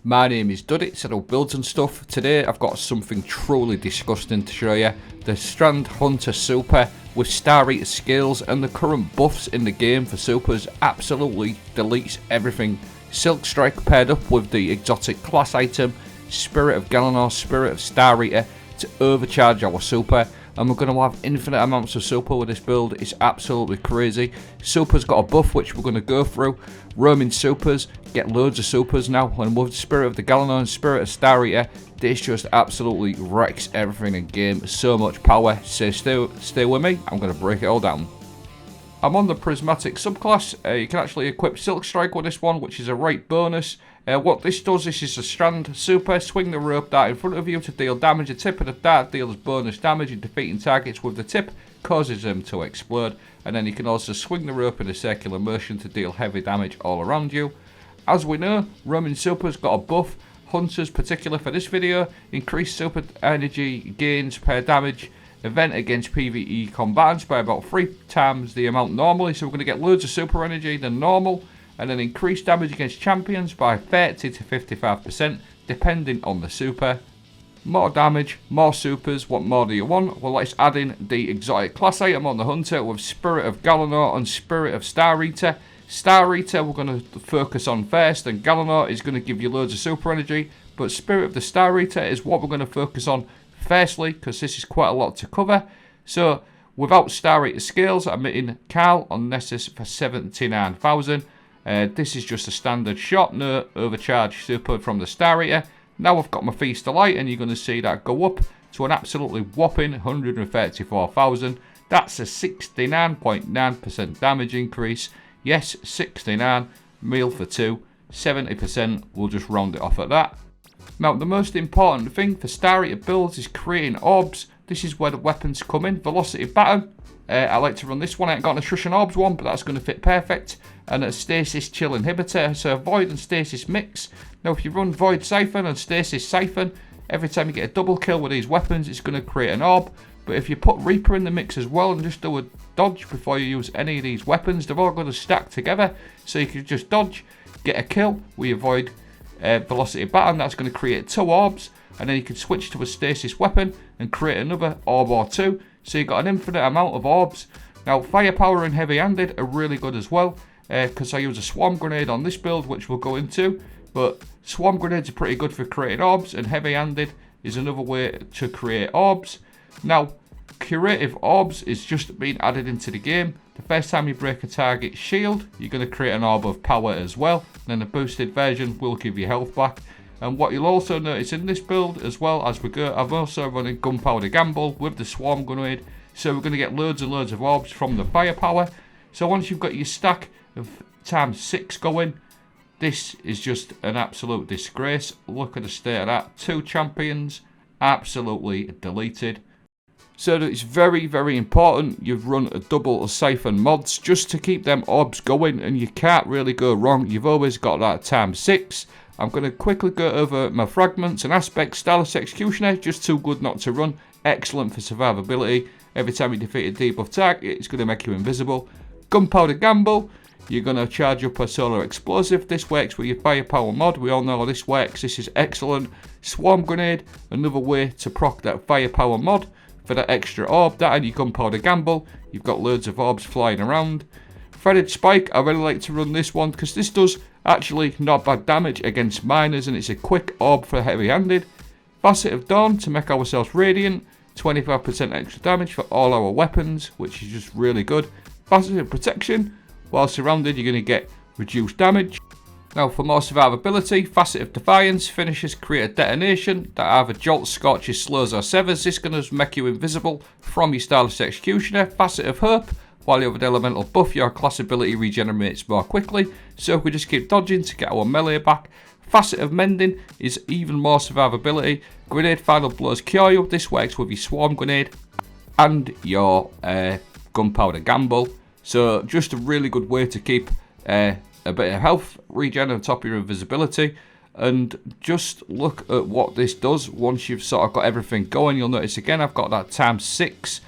My name is Duddy, Settle Builds and Stuff. Today I've got something truly disgusting to show you. The Strand Hunter Super with Star Eater skills and the current buffs in the game for supers absolutely deletes everything. Silk Strike paired up with the exotic class item, Spirit of Galanor, Spirit of Star Eater to overcharge our super. And we're going to have infinite amounts of super with this build. It's absolutely crazy. Super's got a buff which we're going to go through. Roaming supers, get loads of supers now. And with Spirit of the Galanor and Spirit of Star Eater, this just absolutely wrecks everything in game. So much power. So stay with me. I'm going to break it all down. I'm on the Prismatic subclass. You can actually equip Silk Strike with this one, which is a right bonus. What this does, this is a Strand Super. Swing the rope dart in front of you to deal damage. The tip of the dart deals bonus damage in defeating targets with the tip, causes them to explode. And then you can also swing the rope in a circular motion to deal heavy damage all around you. As we know, Roaming Super's got a buff. Hunters, particular for this video, increased super energy gains per damage event against PvE combatants by about 3 times the amount normally. So we're going to get loads of super energy than normal. And then increase damage against champions by 30 to 55% depending on the super. More damage, more supers, what more do you want? Well, let's add in the exotic class item on the Hunter with Spirit of Galanor and Spirit of Star Eater. Star Eater we're going to focus on first, and Galanor is going to give you loads of super energy, but Spirit of the Star Eater is what we're going to focus on firstly, because this is quite a lot to cover. So without Star Eater skills, I'm hitting Carl on Nessus for 79,000. This is just a standard shot, no overcharge super from the Star Eater. Now I've got my Feast of Light, and you're going to see that go up to an absolutely whopping 134,000. That's a 69.9% damage increase. Yes, 69, meal for 2, 70%, we'll just round it off at that. Now the most important thing for Star Eater builds is creating orbs. This is where the weapons come in. Velocity Baton. I like to run this one. I ain't got an Attrition Orbs one, but that's going to fit perfect. And a Stasis Chill Inhibitor, so Void and Stasis mix. Now if you run Void Siphon and Stasis Siphon, every time you get a double kill with these weapons, it's going to create an orb. But if you put Reaper in the mix as well and just do a dodge before you use any of these weapons, they're all going to stack together. So you can just dodge, get a kill with your Void Velocity Baton, that's going to create 2 orbs. And then you can switch to a Stasis weapon and create another orb or 2. So you've got an infinite amount of orbs. Now Firepower and Heavy Handed are really good as well, because I use a Swarm Grenade on this build, which we'll go into. But Swarm Grenades are pretty good for creating orbs, and Heavy Handed is another way to create orbs. Now Curative Orbs is just being added into the game. The first time you break a target's shield, you're going to create an orb of power as well. And then the boosted version will give you health back. And what you'll also notice in this build as well as we go, I'm also running Gunpowder Gamble with the Swarm Grenade. So we're going to get loads and loads of orbs from the firepower. So once you've got your stack of times 6 going, this is just an absolute disgrace. Look at the state of that. 2 champions, absolutely deleted. So it's very, very important you've run a double siphon mods just to keep them orbs going, and you can't really go wrong. You've always got that times 6. I'm going to quickly go over my Fragments and Aspects. Stylus Executioner, just too good not to run. Excellent for survivability. Every time you defeat a debuff target, it's going to make you invisible. Gunpowder Gamble, you're going to charge up a Solar Explosive. This works with your Firepower mod. We all know how this works. This is excellent. Swarm Grenade, another way to proc that Firepower mod for that extra orb. That and your Gunpowder Gamble, you've got loads of orbs flying around. Threaded Spike, I really like to run this one because this does actually not bad damage against miners, and it's a quick orb for Heavy Handed. Facet of Dawn to make ourselves radiant, 25% extra damage for all our weapons, which is just really good. Facet of Protection, while surrounded you're going to get reduced damage. Now for more survivability, Facet of Defiance, finishers create a detonation that either jolts, scorches, slows or severs. This is going to make you invisible from your Stylus Executioner. Facet of Hope, while you have an elemental buff, your class ability regenerates more quickly, so we just keep dodging to get our melee back. Facet of Mending is even more survivability. Grenade Final Blows cure you. This works with your Swarm Grenade and your Gunpowder Gamble. So just a really good way to keep a bit of health regen on top of your invisibility. And just look at what this does once you've sort of got everything going. You'll notice again I've got that times 6.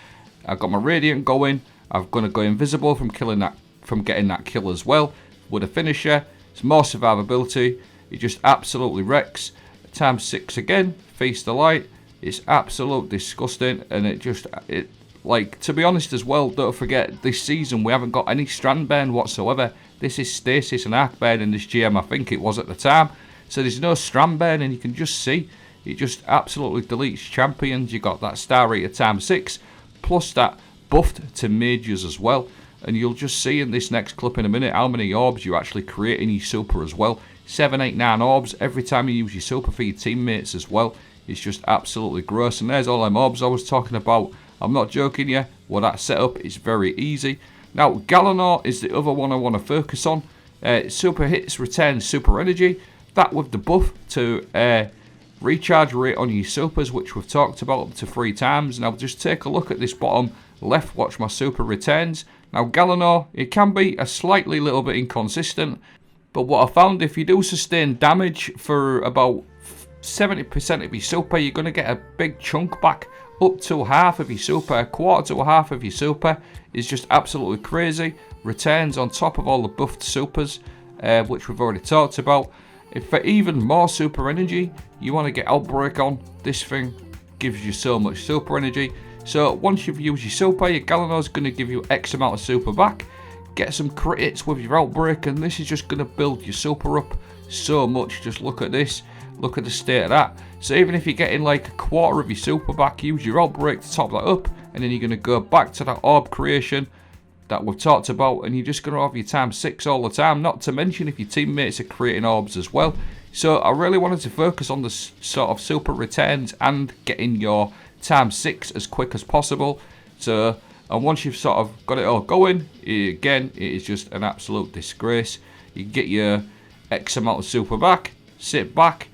I've got my Radiant going. I'm going to go invisible from getting that kill as well with a finisher. It's more survivability. It just absolutely wrecks. Times 6 again, Feast the Light. It's absolute disgusting, and it like, to be honest as well, don't forget, this season we haven't got any strand burn whatsoever. This is stasis and arc burn in this GM, I think it was at the time. So there's no strand burn, and you can just see it just absolutely deletes champions. You got that star rate at times 6, plus that buffed to mages as well. And you'll just see in this next clip in a minute how many orbs you actually create in your super as well. 7, 8, 9 orbs every time you use your super for your teammates as well. It's just absolutely gross. And there's all them orbs I was talking about. I'm not joking you. Well, that setup is very easy. Now, Galanor is the other one I want to focus on. Super hits return super energy. That with the buff to recharge rate on your supers, which we've talked about up to 3 times. Now, just take a look at this bottom left. Watch my super returns. Now, Galanor, it can be a slightly little bit inconsistent. But what I found, if you do sustain damage for about 70% of your super, you're going to get a big chunk back. Up to half of your super, a quarter to a half of your super is just absolutely crazy. Returns on top of all the buffed supers, which we've already talked about. If for even more super energy, you want to get Outbreak on, this thing gives you so much super energy. So once you've used your super, your Galanor's going to give you X amount of super back. Get some crit hits with your Outbreak, and this is just going to build your super up so much. Just look at this. Look at the state of that. So even if you're getting like a quarter of your super back, use your Outbreak to top that up, and then you're going to go back to that orb creation that we've talked about, and you're just going to have your times 6 all the time. Not to mention if your teammates are creating orbs as well. So I really wanted to focus on the sort of super returns and getting your times 6 as quick as possible. So, and once you've sort of got it all going, again, it is just an absolute disgrace. You get your X amount of super back, sit back,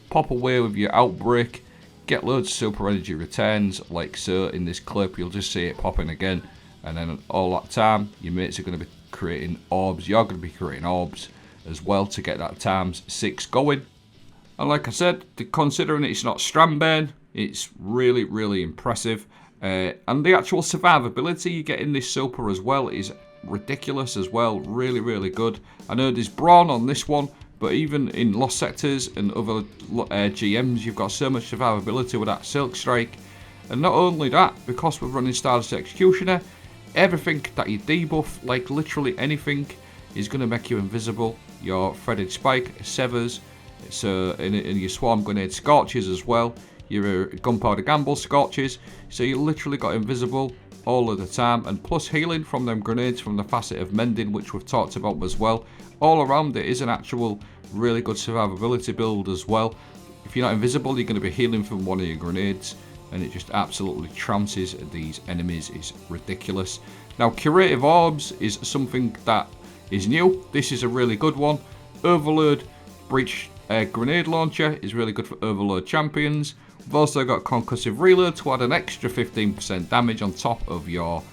pop away with your Outbreak, get loads of super energy returns like so. In this clip, you'll just see it popping again, and then all that time your mates are going to be creating orbs. You're going to be creating orbs as well to get that times 6 going. And like I said, considering it's not strand burn, it's really impressive. And the actual survivability you get in this super as well is ridiculous as well. Really good. I know there's Brawn on this one, but even in Lost Sectors and other GMs, you've got so much survivability with that Silk Strike. And not only that, because we're running Stardust Executioner, everything that you debuff, like literally anything, is going to make you invisible. Your Threaded Spike severs, so in your Swarm Grenade scorches as well. Your Gunpowder Gamble scorches, so you literally got invisible all of the time, and plus healing from them grenades from the facet of Mending, which we've talked about as well. All around it is an actual really good survivability build as well. If you're not invisible, you're going to be healing from one of your grenades, and it just absolutely trances these enemies. It's ridiculous. Now, Curative Orbs is something that is new. This is a really good one. Overload Breach Grenade Launcher is really good for Overload champions. We've also got Concussive Reload to add an extra 15% damage on top of your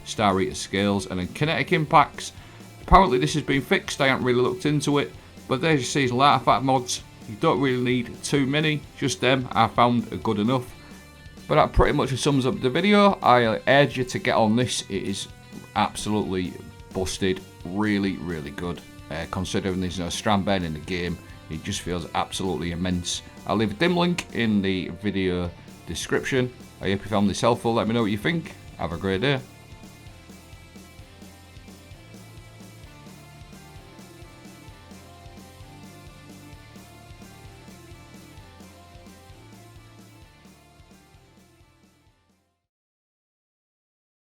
Star Eater scales. And then Kinetic Impacts. Apparently this has been fixed, I haven't really looked into it. But there's your seasonal artifact mods. You don't really need too many, just them I found are good enough. But that pretty much sums up the video. I urge you to get on this. It is absolutely busted. Really good. Considering there's no strand burn in the game, it just feels absolutely immense. I'll leave a dim link in the video description. I hope you found this helpful. Let me know what you think. Have a great day.